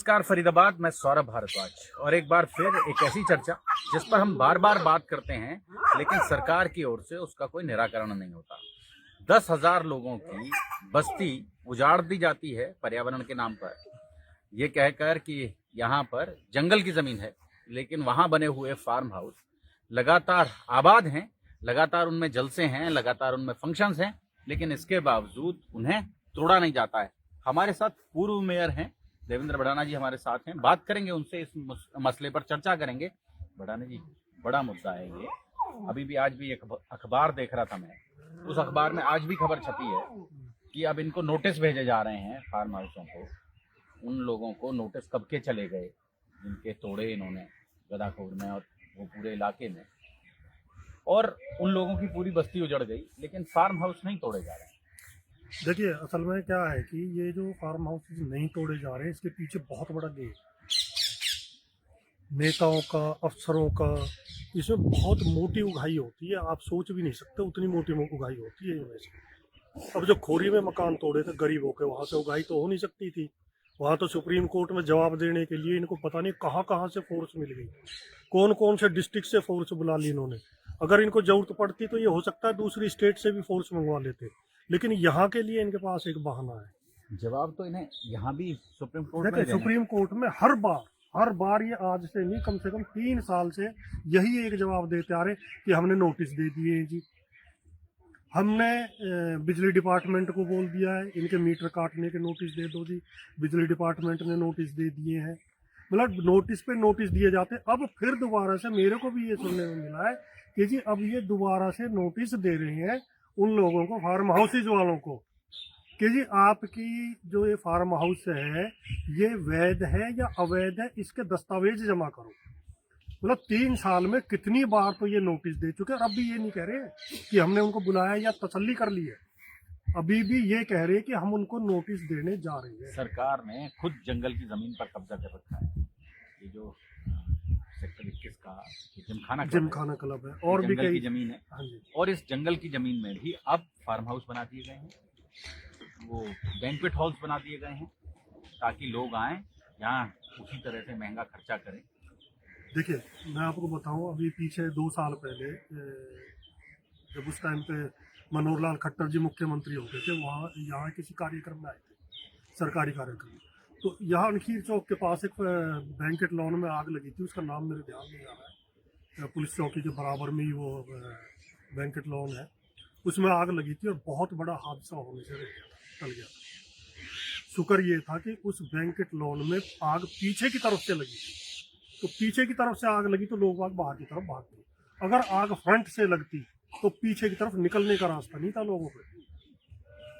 नमस्कार फरीदाबाद, मैं सौरभ भारद्वाज और एक बार फिर एक ऐसी चर्चा जिस पर हम बार बार बात करते हैं लेकिन सरकार की ओर से उसका कोई निराकरण नहीं होता। 10,000 लोगों की बस्ती उजाड़ दी जाती है पर्यावरण के नाम पर, ये कहकर कि यहाँ पर जंगल की जमीन है, लेकिन वहाँ बने हुए फार्म हाउस लगातार आबाद हैं, लगातार उनमें जलसे हैं, लगातार उनमें फंक्शंस हैं, लेकिन इसके बावजूद उन्हें तोड़ा नहीं जाता है। हमारे साथ पूर्व मेयर हैं देवेंद्र भड़ाना जी, हमारे साथ हैं, बात करेंगे उनसे, इस मसले पर चर्चा करेंगे। भड़ाना जी, बड़ा मुद्दा है ये। अभी भी आज भी एक अखबार देख रहा था मैं, उस अखबार में आज भी खबर छपी है कि अब इनको नोटिस भेजे जा रहे हैं फार्म हाउसों को। उन लोगों को नोटिस कब के चले गए जिनके तोड़े इन्होंने गदाखोर में और वो पूरे इलाके में, और उन लोगों की पूरी बस्ती उजड़ गई, लेकिन फार्म हाउस नहीं तोड़े जा रहे हैं। देखिए, असल में क्या है कि ये जो फार्म हाउस नहीं तोड़े जा रहे हैं, इसके पीछे बहुत बड़ा गेम, नेताओं का, अफसरों का, इसमें बहुत मोटी उगाही होती है। आप सोच भी नहीं सकते उतनी मोटी उगाही होती है इनमें से। अब जो खोरी में मकान तोड़े थे गरीबों के, वहाँ से उगाही तो हो नहीं सकती थी। वहाँ तो सुप्रीम कोर्ट में जवाब देने के लिए इनको पता नहीं कहाँ कहाँ से फोर्स मिल गई, कौन कौन से डिस्ट्रिक्ट से फोर्स बुला ली इन्होंने। अगर इनको जरूरत पड़ती तो ये हो सकता है दूसरी स्टेट से भी फोर्स मंगवा लेते, लेकिन यहाँ के लिए इनके पास एक बहाना है। जवाब तो इन्हें यहाँ भी सुप्रीम कोर्ट में देखिए, सुप्रीम कोर्ट में हर बार ये आज से नहीं, कम से कम 3 साल से यही एक जवाब देते आ रहे कि हमने नोटिस दे दिए हैं जी, हमने बिजली डिपार्टमेंट को बोल दिया है इनके मीटर काटने के नोटिस दे दो जी, बिजली डिपार्टमेंट ने नोटिस दे दिए हैं। मतलब नोटिस पे नोटिस दिए जाते। अब फिर दोबारा से मेरे को भी ये सुनने में मिला है कि जी अब ये दोबारा से नोटिस दे रहे हैं उन लोगों को, फार्म हाउसेज वालों को, कि जी आपकी जो ये फार्म हाउस है ये वैध है या अवैध है, इसके दस्तावेज जमा करो। मतलब 3 साल में कितनी बार तो ये नोटिस दे चुके हैं, और अब भी ये नहीं कह रहे कि हमने उनको बुलाया या तसल्ली कर ली है, अभी भी ये कह रहे हैं कि हम उनको नोटिस देने जा रहे हैं। सरकार ने खुद जंगल की जमीन पर कब्जा कर रखा है। ये जो सेक्टर 21 का जिमखाना क्लब है और भी कई जमीन है। हाँ जी। और इस जंगल की जमीन में भी अब फार्म हाउस बना दिए गए हैं, वो बैंक्वेट हॉल्स बना दिए गए हैं ताकि लोग आएं यहाँ उसी तरह से महंगा खर्चा करें। देखिए, मैं आपको बताऊं, अभी पीछे 2 साल पहले जब उस टाइम पे मनोहर लाल खट्टर जी मुख्यमंत्री होते थे, वहाँ यहाँ किसी कार्यक्रम में आए थे, सरकारी कार्यक्रम, तो यहाँ अनखीर चौक के पास एक बैंकेट लॉन में आग लगी थी, उसका नाम मेरे ध्यान नहीं आ रहा है, पुलिस चौकी के बराबर में ही वो बैंकेट लॉन है, उसमें आग लगी थी और बहुत बड़ा हादसा होने से टल गया था। शुक्र ये था कि उस बैंकेट लॉन में आग पीछे की तरफ से लगी थी, तो पीछे की तरफ से आग लगी तो लोग बाहर की तरफ भाग गए। अगर आग फ्रंट से लगती तो पीछे की तरफ निकलने का रास्ता नहीं था लोगों को।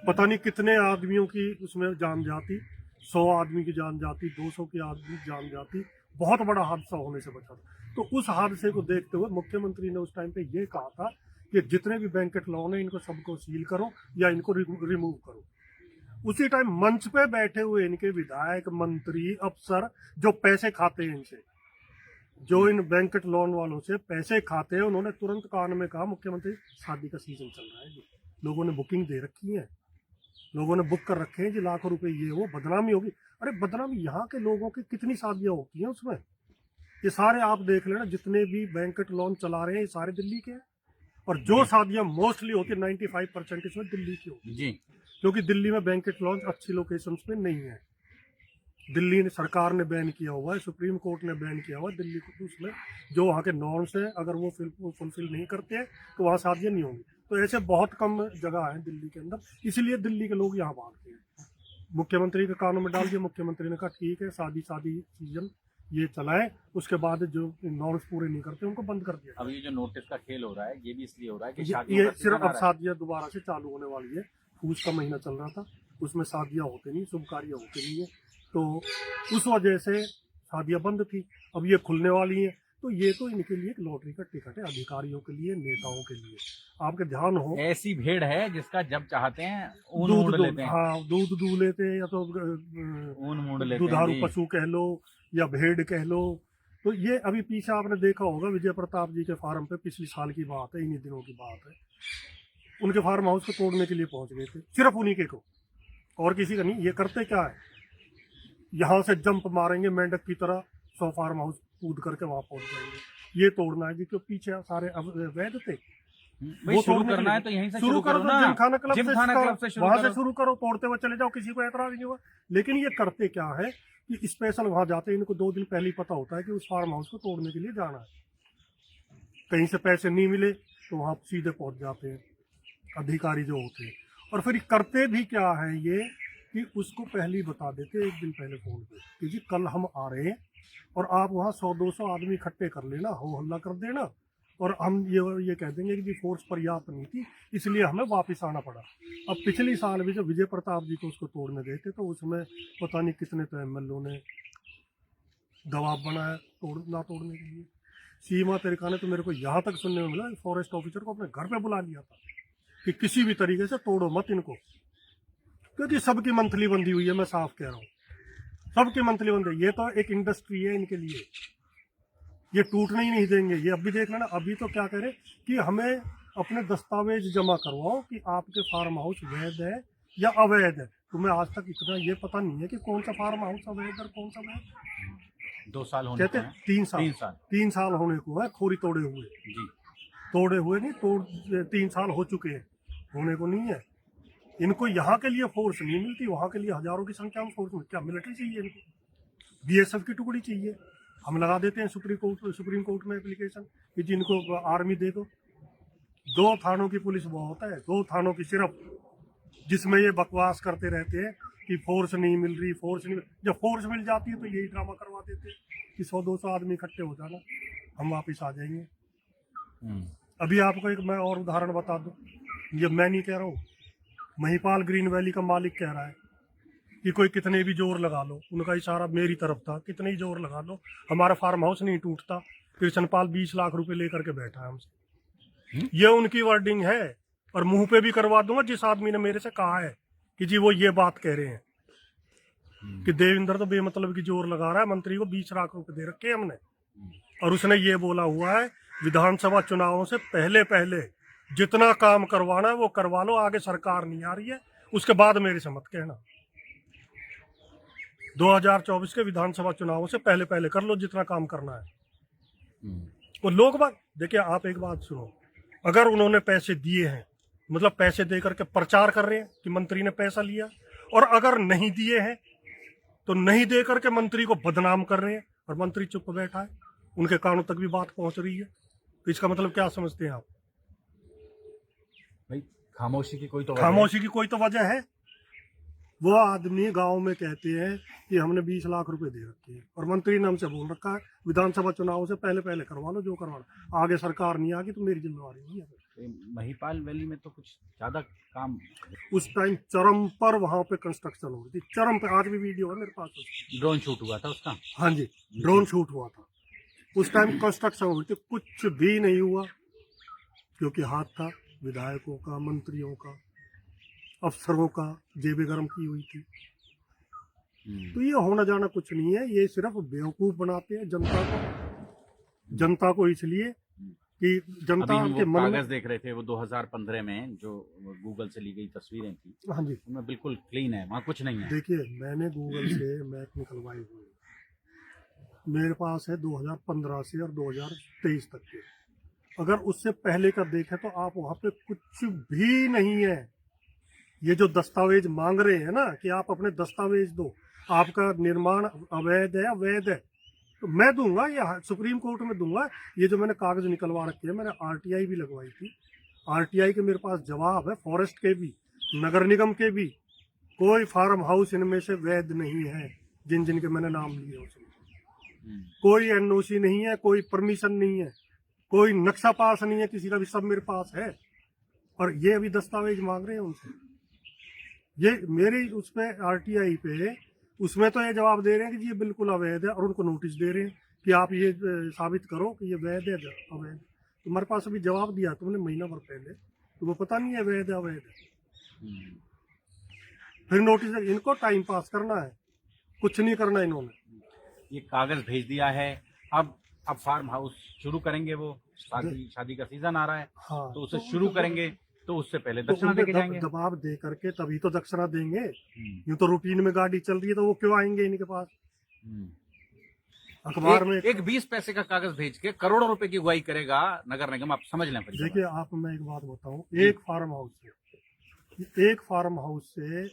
पता नहीं कितने आदमियों की उसमें जान जाती, 100 आदमी की जान जाती, 200 की आदमी की जान जाती, बहुत बड़ा हादसा होने से बचा था। तो उस हादसे को देखते हुए मुख्यमंत्री ने उस टाइम पे ये कहा था कि जितने भी बैंकेट लॉन है इनको सबको सील करो या इनको रिमूव करो। उसी टाइम मंच पे बैठे हुए इनके विधायक, मंत्री, अफसर जो पैसे खाते हैं इनसे, जो इन बैंकेट लोन वालों से पैसे खाते हैं, उन्होंने तुरंत कान में कहा, मुख्यमंत्री शादी का सीजन चल रहा है जी, लोगों ने बुकिंग दे रखी है, लोगों ने बुक कर रखे हैं जी, लाखों रुपए, ये वो, बदनामी होगी। अरे बदनामी यहाँ के लोगों की कितनी शादियां होती हैं उसमें, ये सारे आप देख लेना, जितने भी बैंकेट लोन चला रहे हैं ये सारे दिल्ली के हैं, और जो शादियां मोस्टली होती है 95% इसमें दिल्ली की होती है, क्योंकि दिल्ली में बैंकेट लॉन्च अच्छी लोकेशंस पे नहीं है। दिल्ली ने, सरकार ने बैन किया हुआ है, सुप्रीम कोर्ट ने बैन किया हुआ है दिल्ली को, उसमें जो वहाँ के नॉर्म्स हैं अगर वो फुलफिल नहीं करते हैं तो वहाँ शादियाँ नहीं होंगी। तो ऐसे बहुत कम जगह है दिल्ली के अंदर, इसलिए दिल्ली के लोग यहाँ भागते हैं। मुख्यमंत्री के कानों में डाल दिया, मुख्यमंत्री ने कहा ठीक है, शादी सीजन ये चलाए, उसके बाद जो नॉर्म्स पूरे नहीं करते उनको बंद कर दिया। अब ये जो नोटिस का खेल हो रहा है ये भी इसलिए हो रहा है कि ये सिर्फ अब शादियाँ दोबारा से चालू होने वाली है। फूस का महीना चल रहा था, उसमें शादियाँ होती नहीं, शुभ कार्य होते नहीं है, तो उस वजह से शादियाँ बंद थी, अब ये खुलने वाली हैं। तो ये तो इनके लिए एक लॉटरी का टिकट है, अधिकारियों के लिए, नेताओं के लिए। आपके ध्यान हो, ऐसी भेड़ है जिसका जब चाहते हैं दूध लेते हैं, हाँ दूध दूध लेते हैं, या तो ऊन मूंड लेते हैं, दुधारू पशु कह लो या भेड़ कह लो। तो ये अभी पीछे आपने देखा होगा, विजय प्रताप जी के फार्म पे पिछले साल की बात है, इन्हीं दिनों की बात है, उनके फार्म हाउस को तोड़ने के लिए पहुंच गए थे, सिर्फ उन्हीं के को, और किसी का नहीं। ये करते क्या है, यहाँ से जंप मारेंगे मेंढक की तरह, 100 फार्म हाउस कूद करके वहां पहुंच जाएंगे। ये तोड़ना है जी, क्यों पीछे सारे अवैध थे। भाई शुरू करना है तो यहीं से शुरू करो ना, जिमखाना क्लब से शुरू वहां करो। से शुरू करो, तोड़ते हुए चले जाओ, किसी को एतराज नहीं हुआ। लेकिन ये करते क्या है कि स्पेशल वहां जाते हैं, इनको 2 दिन पहले ही पता होता है कि उस फार्म हाउस को तोड़ने के लिए जाना है। कहीं से पैसे नहीं मिले तो वहां सीधे पहुंच जाते हैं अधिकारी जो होते हैं। और फिर करते भी क्या है ये कि उसको पहले ही बता देते 1 दिन पहले फोन पे कि जी कल हम आ रहे हैं और आप वहाँ 100-200 आदमी इकट्ठे कर लेना, हो हल्ला कर देना, और हम ये कह देंगे कि जी फोर्स पर्याप्त नहीं थी इसलिए हमें वापस आना पड़ा। अब पिछली साल भी जब विजय प्रताप जी को उसको तोड़ने गए थे तो उसमें पता नहीं कितने तो एमएलओ ने दबाव बनाया तोड़ने के लिए। सीमा तिरका ने तो मेरे को यहाँ तक सुनने में मिला फॉरेस्ट ऑफिसर को अपने घर पे बुला लिया था कि किसी भी तरीके से तोड़ो मत इनको, क्योंकि सबकी मंथली बंदी हुई है। मैं साफ कह रहा हूँ, सबकी मंथली बंदी। ये तो एक इंडस्ट्री है इनके लिए, ये टूटने ही नहीं देंगे। ये अभी देख लेना, अभी तो क्या करें कि हमें अपने दस्तावेज जमा करवाओ कि आपके फार्म हाउस वैध है या अवैध है। तुम्हें आज तक इतना ये पता नहीं है कि कौन सा फार्म हाउस अवैध और कौन सा वैध। 2 साल होने कहते को हैं। 3 साल होने को है खोरी तोड़े हुए जी। तोड़े हुए नहीं, 3 साल हो चुके हैं, होने को नहीं है। इनको यहाँ के लिए फोर्स नहीं मिलती, वहाँ के लिए हजारों की संख्या में फोर्स मिलती। क्या मिलिट्री चाहिए इनको? बीएसएफ की टुकड़ी चाहिए। हम लगा देते हैं सुप्रीम कोर्ट में एप्लीकेशन कि जिनको आर्मी दे दो। 2 थानों की पुलिस बहुत है, 2 थानों की सिर्फ, जिसमें ये बकवास करते रहते हैं कि फोर्स नहीं मिल रही, फोर्स नहीं। जब फोर्स मिल जाती है तो यही ड्रामा करवा देते हैं कि 100-200 आदमी इकट्ठे हो जाना, हम वापस आ जाएंगे। अभी आपको एक मैं और उदाहरण बता दूं, ये मैं नहीं कह रहा हूँ, महिपाल ग्रीन वैली का मालिक कह रहा है कि कोई कितने भी जोर लगा लो, उनका इशारा मेरी तरफ था, कितने ही जोर लगा लो हमारा फार्म हाउस नहीं टूटता। कृष्णपाल 20 लाख रुपए लेकर के बैठा है हमसे। ये उनकी वर्डिंग है और मुंह पे भी करवा दूंगा जिस आदमी ने मेरे से कहा है कि जी वो ये बात कह रहे हैं कि देवेंद्र तो बेमतलब की जोर लगा रहा है, मंत्री को 20 लाख रुपए दे रखे हमने। और उसने ये बोला हुआ है विधानसभा चुनावों से पहले पहले जितना काम करवाना है वो करवा लो, आगे सरकार नहीं आ रही है उसके बाद मेरे से मत कहना। 2024 के विधानसभा चुनावों से पहले पहले कर लो जितना काम करना है। और लोग बात देखिए, आप एक बात सुनो, अगर उन्होंने पैसे दिए हैं मतलब पैसे दे करके प्रचार कर रहे हैं कि मंत्री ने पैसा लिया, और अगर नहीं दिए हैं तो नहीं दे करके मंत्री को बदनाम कर रहे हैं और मंत्री चुप बैठा है, उनके कानों तक भी बात पहुंच रही है, तो इसका मतलब क्या समझते हैं आप? भाई खामोशी की कोई तो वजह है। वो आदमी गांव में कहते हैं कि हमने 20 लाख रुपए दे रखे हैं और मंत्री ने हमसे बोल रखा है विधानसभा चुनाव से पहले पहले करवा लो जो करवाना, आगे सरकार नहीं आगी तो मेरी जिम्मेवारी नहीं है। महिपाल वैली में तो कुछ ज्यादा काम उस टाइम चरम पर वहां पे कंस्ट्रक्शन हो रही थी, चरम पे। आज भी वीडियो है मेरे पास, ड्रोन शूट हुआ था उसका। हाँ जी, ड्रोन शूट हुआ था उस टाइम, कंस्ट्रक्शन हो रही थी, कुछ भी नहीं हुआ क्योंकि हाथ था विधायकों का, मंत्रियों का, अफसरों का, जेबें गर्म की हुई थी। तो ये होना जाना कुछ नहीं है, ये सिर्फ बेवकूफ बनाते हैं जनता को इसलिए कि जनता के मन में। कागज देख रहे थे वो 2015 में जो गूगल से ली गई तस्वीरें थी, हाँ जी, उनमें बिल्कुल क्लीन है, वहाँ कुछ नहीं है। देखिए मैंने गूगल से मैप निकलवाई हुई, मेरे पास है 2015 से और 2023 तक के। अगर उससे पहले का देखें तो आप वहाँ पे कुछ भी नहीं है। ये जो दस्तावेज मांग रहे हैं ना कि आप अपने दस्तावेज दो, आपका निर्माण अवैध है या वैध है, तो मैं दूंगा, ये सुप्रीम कोर्ट में दूंगा। ये जो मैंने कागज निकलवा रखे हैं, मैंने आरटीआई भी लगवाई थी, आरटीआई के मेरे पास जवाब है, फॉरेस्ट के भी, नगर निगम के भी। कोई फार्म हाउस इनमें से वैध नहीं है जिन जिनके मैंने नाम लिए उसमें। कोई एनओसी नहीं है, कोई परमिशन नहीं है, कोई नक्शा पास नहीं है किसी का भी, सब मेरे पास है। और ये अभी दस्तावेज मांग रहे हैं उनसे, ये मेरी उस पे आरटीआई पे, उसमें तो ये जवाब दे रहे हैं कि जी ये बिल्कुल अवैध है और उनको नोटिस दे रहे हैं कि आप ये साबित करो कि ये वैध है अवैध। तुम्हारे पास अभी जवाब दिया तुमने महीना भर पहले, तो वो पता नहीं है वैध है अवैध है। फिर नोटिस, इनको टाइम पास करना है, कुछ नहीं करना इन्होंने। ये कागज भेज दिया है, अब फार्म हाउस शुरू करेंगे, वो शादी का सीजन आ रहा है, हाँ, तो उसे शुरू करेंगे। तो उससे पहले तो दक्षिणा उनपे देके जाएंगे। दबाव दे करके तभी तो दक्षिणा देंगे। हम्म, यूं तो रूटीन में गाड़ी चल रही है तो वो क्यों आएंगे इनके पास। हम्म। अखबार में एक 20 पैसे का कागज भेज के करोड़ों रुपए की अगुवाई करेगा नगर निगम, आप समझ लें फरीदाबाद। देखिए, आप मैं एक बात बताऊं, जी। एक फार्म हाउस से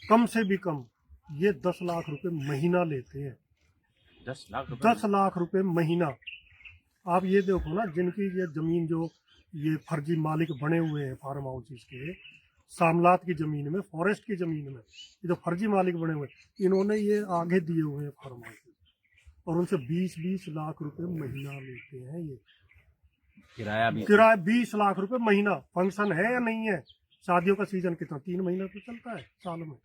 कम से भी कम ये 10 लाख रुपए महीना लेते हैं। 10 लाख रुपए 10 लाख रुपए महीना। आप ये देखो ना, जिनकी ये जमीन जो ये फर्जी मालिक बने हुए हैं फार्म हाउसेस के, सामलात की जमीन में, फॉरेस्ट की जमीन में, ये जो फर्जी मालिक बने हुए हैं, इन्होंने ये आगे दिए हुए हैं फार्म हाउसेस, और उनसे 20-20 लाख रुपए महीना लेते हैं। ये किराया भी। किराया 20 लाख रुपए महीना। फंक्शन है या नहीं है? शादियों का सीजन कितना, 3 महीना तो चलता है साल में।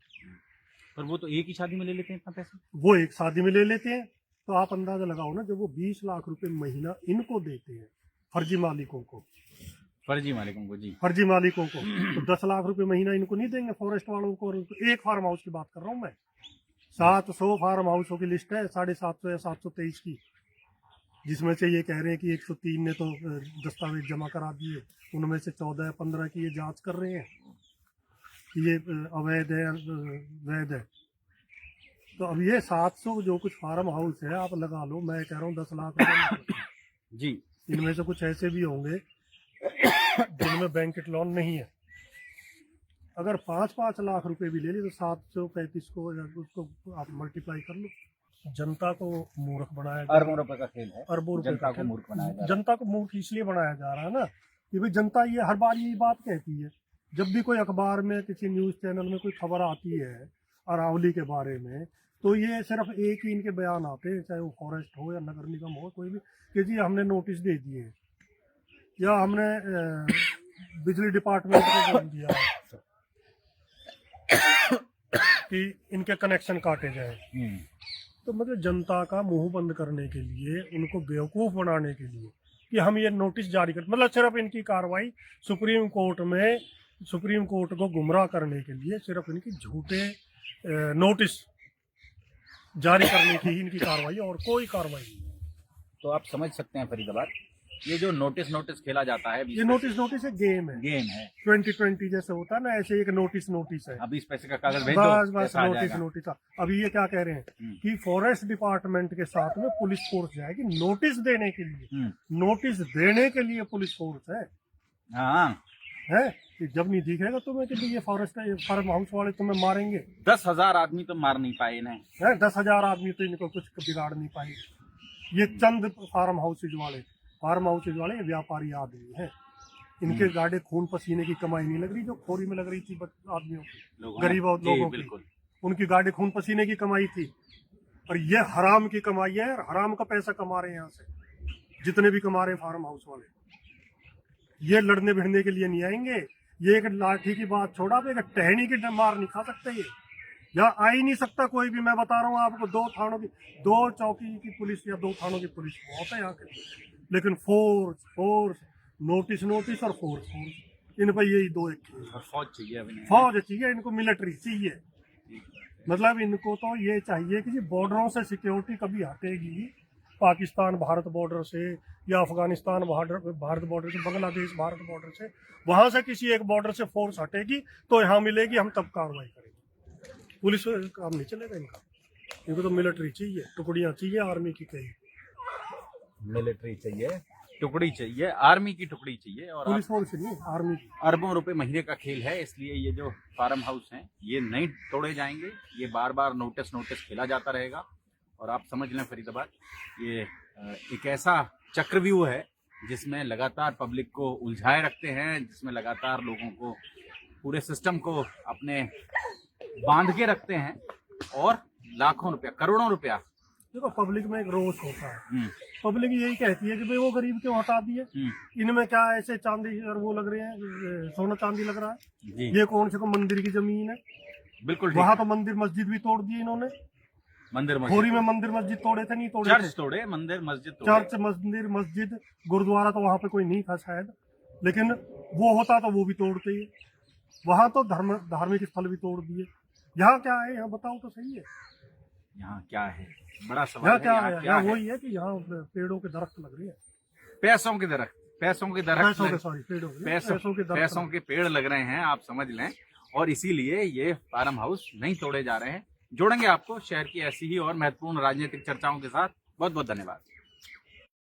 पर वो तो एक ही शादी में ले लेते हैं इतना पैसा। वो एक शादी में ले लेते हैं। तो आप अंदाजा लगाओ ना, जब वो 20 लाख रुपए महीना इनको देते हैं फर्जी मालिकों को, फर्जी मालिकों को, जी। फर्जी मालिकों को, तो 10 लाख रुपए महीना इनको नहीं देंगे फॉरेस्ट वालों को। और एक फार्म हाउस की बात कर रहा हूँ मैं। 700 फार्म हाउसों की लिस्ट है, 750 या 723 की, जिसमें से ये कह रहे हैं कि 103 ने तो दस्तावेज जमा करा दिए, उनमें से 14 या 15 की ये जांच कर रहे हैं कि ये अवैध है वैध है। तो अब ये 700 जो कुछ फार्म हाउस है, आप लगा लो, मैं कह रहा हूँ 10 लाख रुपए जी। इनमें से कुछ ऐसे भी होंगे जिनमें बैंकेट लोन नहीं है। अगर 5-5 लाख रुपए भी ले ली तो 735 को उसको आप मल्टीप्लाई कर लो। जनता को मूर्ख बनाया जा रहा है। अरबों रुपए का खेल है, अरबों रुपए जनता का को खेल। मूर्ख बनाया जा रहा है। जनता को मूर्ख इसलिए बनाया जा रहा है ना कि भाई जनता ये हर बार यही बात कहती है। जब भी कोई अखबार में, किसी न्यूज़ चैनल में कोई खबर आती है अरावली के बारे में, तो ये सिर्फ एक ही इनके बयान आते हैं, चाहे वो फॉरेस्ट हो या नगर निगम हो, कोई भी, कि जी हमने नोटिस दे दिए हैं, या हमने बिजली डिपार्टमेंट को बोल दिया है कि इनके कनेक्शन काटे जाए। तो मतलब जनता का मुंह बंद करने के लिए, उनको बेवकूफ़ बनाने के लिए कि हम ये नोटिस जारी कर, मतलब सिर्फ इनकी कार्रवाई सुप्रीम कोर्ट में, सुप्रीम कोर्ट को गुमराह करने के लिए सिर्फ इनकी झूठे नोटिस जारी करने की ही इनकी कार्रवाई, और कोई कार्रवाई नहीं। तो आप समझ सकते हैं फरीदाबाद, ये जो नोटिस खेला जाता है, ये नोटिस है, गेम है। 2020 जैसे होता है ना, ऐसे एक नोटिस है। 20 पैसे का कागज भेज बस दो, ऐसा आ जाएगा। नोटिस। अभी ये क्या कह रहे हैं कि फॉरेस्ट डिपार्टमेंट के साथ में पुलिस फोर्स जाएगी नोटिस देने के लिए। नोटिस देने के लिए पुलिस फोर्स है। हाँ, है कि जब नहीं दिखेगा तुम्हें कि ये फॉरेस्ट फार्म हाउस वाले तुम्हें मारेंगे। 10,000 आदमी तो मार नहीं पाए इन्हें। 10,000 आदमी तो इनको कुछ बिगाड़ नहीं पाए। ये चंद फार्म हाउसेज वाले व्यापारी आदमी हैं। इनके गाड़े खून पसीने की कमाई नहीं लग रही, जो खोरी में लग रही थी आदमियों की, गरीब लोगों की। उनकी गाड़े खून पसीने की कमाई थी, और ये हराम की कमाई है। हराम का पैसा कमा रहे हैं यहाँ से जितने भी कमा रहे हैं फार्म हाउस वाले। ये लड़ने भिड़ने के लिए नहीं आएंगे। ये एक लाठी की बात छोड़ा, तो एक टहनी की मार नहीं खा सकते। ये यहाँ आ ही नहीं सकता कोई भी। मैं बता रहा हूँ आपको, 2 चौकी की पुलिस या 2 थानों की पुलिस बहुत है यहाँ के, लेकिन फोर्स नोटिस और फोर्स इन पर यही 2 एक फौज चाहिए। फौज चाहिए इनको, मिलिट्री चाहिए। मतलब इनको तो ये चाहिए कि बॉर्डरों से सिक्योरिटी कभी हटेगी, पाकिस्तान भारत बॉर्डर से, या अफगानिस्तान भारत बॉर्डर से, बांग्लादेश भारत बॉर्डर से, वहां से किसी एक बॉर्डर से फोर्स हटेगी तो यहाँ मिलेगी, हम तब कार्रवाई करेंगे। पुलिस काम नहीं चलेगा इनका। इनको तो मिलिट्री चाहिए, टुकड़ियां चाहिए आर्मी की। कहीं मिलिट्री चाहिए, टुकड़ी चाहिए, आर्मी की टुकड़ी चाहिए। और पुलिस फोर्स नहीं, आर्मी की। अरबों रुपए महीने का खेल है, इसलिए ये जो फार्म हाउस हैं ये नहीं तोड़े जाएंगे। ये बार बार नोटिस खेला जाता रहेगा। और आप समझ लें फरीदाबाद, ये एक ऐसा चक्रव्यूह है जिसमें लगातार पब्लिक को उलझाए रखते हैं, जिसमें लगातार लोगों को, पूरे सिस्टम को अपने बांध के रखते हैं, और लाखों रुपया, करोड़ों रुपया। देखो, पब्लिक में एक रोष होता है। पब्लिक यही कहती है कि भाई वो गरीब क्यों हटा दिए, इनमें क्या ऐसे चांदी और वो लग रहे हैं, सोना चांदी लग रहा है। ये कौन से को मंदिर की जमीन है? बिल्कुल, वहां तो मंदिर मस्जिद भी तोड़ दिए इन्होंने। खोरी में मंदिर मस्जिद तोड़े थे, नहीं तोड़े? चर्च तोड़े, मंदिर मस्जिद तोड़े। चर्च मंदिर मस्जिद गुरुद्वारा तो वहां पे कोई नहीं था शायद, लेकिन वो होता तो वो भी तोड़ते ही। वहां तो धार्मिक स्थल भी तोड़ दिए। यहाँ क्या है, यहाँ बताओ तो सही है। यहाँ क्या है, बड़ा सवाल यहाँ है। क्या है? यहाँ वही है कि यहाँ पेड़ों के दरख्त लग रहे हैं, पैसों के दरख्त। पैसों के पैसों के दरख्त, सॉरी पेड़ हो गए, पैसों पैसों के पेड़ लग रहे हैं, आप समझ लें। और इसीलिए ये फार्म हाउस नहीं तोड़े जा रहे हैं। जोड़ेंगे आपको शहर की ऐसी ही और महत्वपूर्ण राजनीतिक चर्चाओं के साथ। बहुत बहुत धन्यवाद।